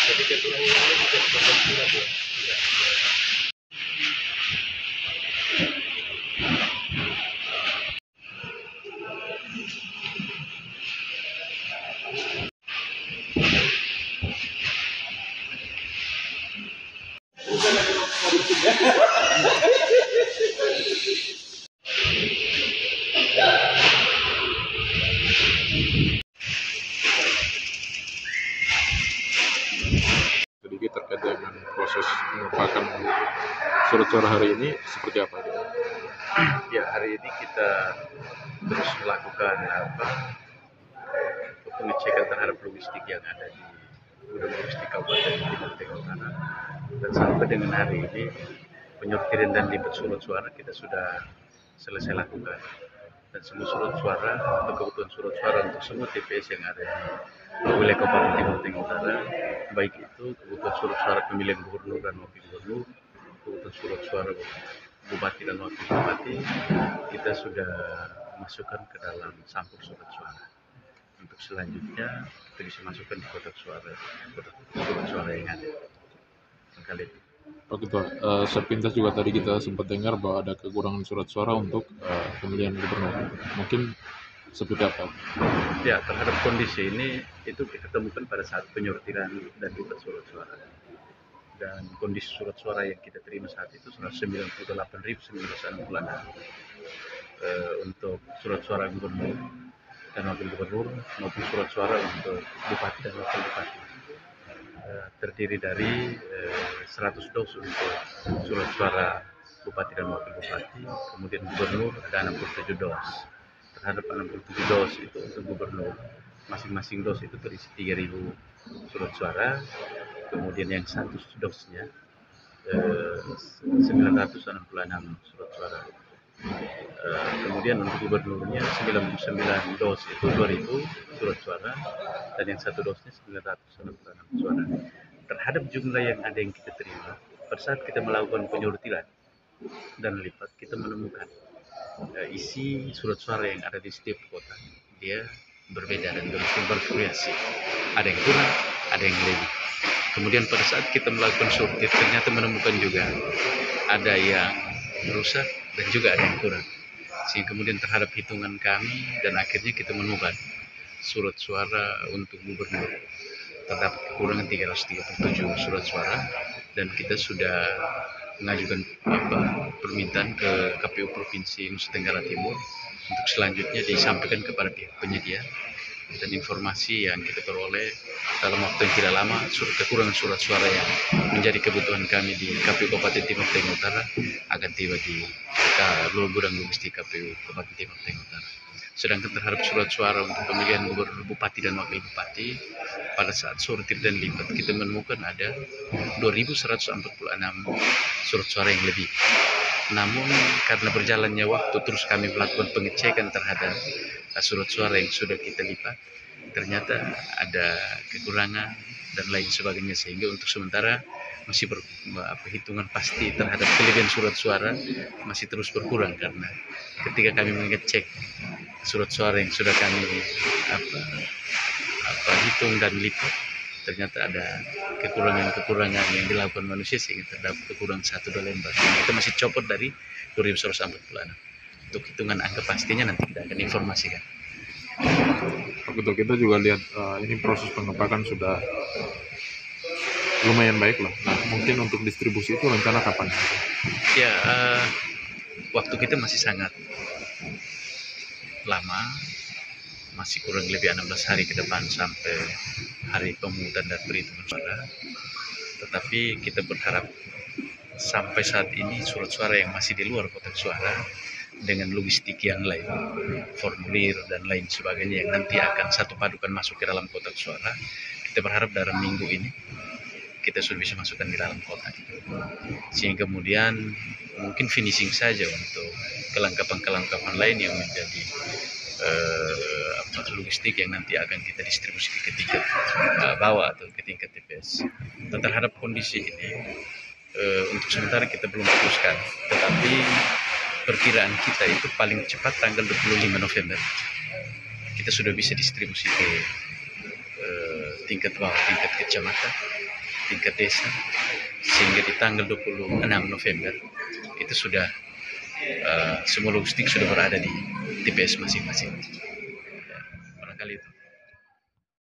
Jadi keturunan ini juga sebagai surat ya. Sedikit terkait dengan proses pengepakan surat suara hari ini seperti apa gitu? Ya, hari ini kita terus melakukan pengecekan terhadap logistik yang ada di gudang logistik Kabupaten Timur Tengah Utara, dan sampai dengan hari ini penyortiran dan lipat surat suara kita sudah selesai lakukan, dan semua surat suara atau kebutuhan surat suara untuk semua TPS yang ada di wilayah Kabupaten Timur Tengah Utara, baik itu kebutuhan surat suara pemilihan gubernur dan wakil gubernur, kebutuhan surat suara bupati dan wakil bupati, kita sudah masukkan ke dalam sampul surat suara. Untuk selanjutnya kita bisa masukkan di kotak suara yang ada. Kali itu. Pak Ketua, sepintas juga tadi kita sempat dengar bahwa ada kekurangan surat suara untuk pemilihan gubernur. Mungkin seperti apa? Ya, terhadap kondisi ini itu kita temukan pada saat penyortiran dan lipat surat suara. Dan kondisi surat suara yang kita terima saat itu 198.966 untuk surat suara gubernur dan wakil gubernur maupun surat suara untuk bupati dan wakil bupati. Terdiri dari 100 dos untuk surat suara bupati dan wakil bupati, kemudian gubernur ada 67 dos. Terhadap 67 dos itu untuk gubernur, masing-masing dos itu terisi 3.000 surat suara, kemudian yang satu dosnya 966 surat suara. Kemudian untuk gubernurnya 99 dos itu 2.000 surat suara, dan yang satu dosnya 966 suara. Terhadap jumlah yang ada yang kita terima, pada saat kita melakukan penyortiran dan lipat, kita menemukan isi surat suara yang ada di setiap kota dia berbeda dan bervariasi. Ada yang kurang, ada yang lebih. Kemudian pada saat kita melakukan sortir, ternyata menemukan juga ada yang rusak dan juga ada yang kurang. Sehingga kemudian terhadap hitungan kami dan akhirnya kita menemukan surat suara untuk gubernur terdapat kekurangan 337 surat suara, dan kita sudah mengajukan permintaan ke KPU Provinsi Nusa Tenggara Timur untuk selanjutnya disampaikan kepada pihak penyedia, dan informasi yang kita peroleh dalam waktu yang tidak lama kekurangan surat suara yang menjadi kebutuhan kami di KPU Kabupaten Timur Tengah Utara akan tiba di gudang logistik KPU Kabupaten Timur Tengah Utara. Sedangkan terhadap surat suara untuk pemilihan gubernur, bupati dan wakil bupati, pada saat sortir dan lipat kita menemukan ada 2.146 surat suara yang lebih. Namun karena berjalannya waktu terus kami melakukan pengecekan terhadap surat suara yang sudah kita lipat, ternyata ada kekurangan dan lain sebagainya, sehingga untuk sementara masih hitungan pasti terhadap kelebihan surat suara masih terus berkurang, karena ketika kami mengecek surat suara yang sudah kami hitung dan lipat, ternyata ada kekurangan yang dilakukan manusia sehingga terdapat kekurangan 1-2 lembar. Kita masih copot dari 2.146. Untuk hitungan angka pastinya nanti kita akan informasikan. Pak Ketua, kita juga lihat ini proses pengepakan sudah lumayan baik lah. Nah, mungkin untuk distribusi itu rencana kapan? Ya, waktu kita masih sangat lama, masih kurang lebih 16 hari ke depan sampai hari pemungutan dan perhitungan suara. Tetapi kita berharap sampai saat ini surat suara yang masih di luar kotak suara dengan logistik yang lain, formulir dan lain sebagainya yang nanti akan satu padukan masuk ke dalam kotak suara, kita berharap dalam minggu ini kita sudah bisa masukkan di dalam kotak, sehingga kemudian mungkin finishing saja untuk kelengkapan-kelengkapan lain yang menjadi logistik yang nanti akan kita distribusi ke tingkat bawah atau ke tingkat TPS. Dan terhadap kondisi ini untuk sementara kita belum putuskan, tetapi perkiraan kita itu paling cepat tanggal 25 November kita sudah bisa distribusi ke tingkat bawah, tingkat kecamatan, tingkat desa, sehingga di tanggal 26 November itu sudah semua logistik sudah berada di TPS masing-masing. Barangkali itu.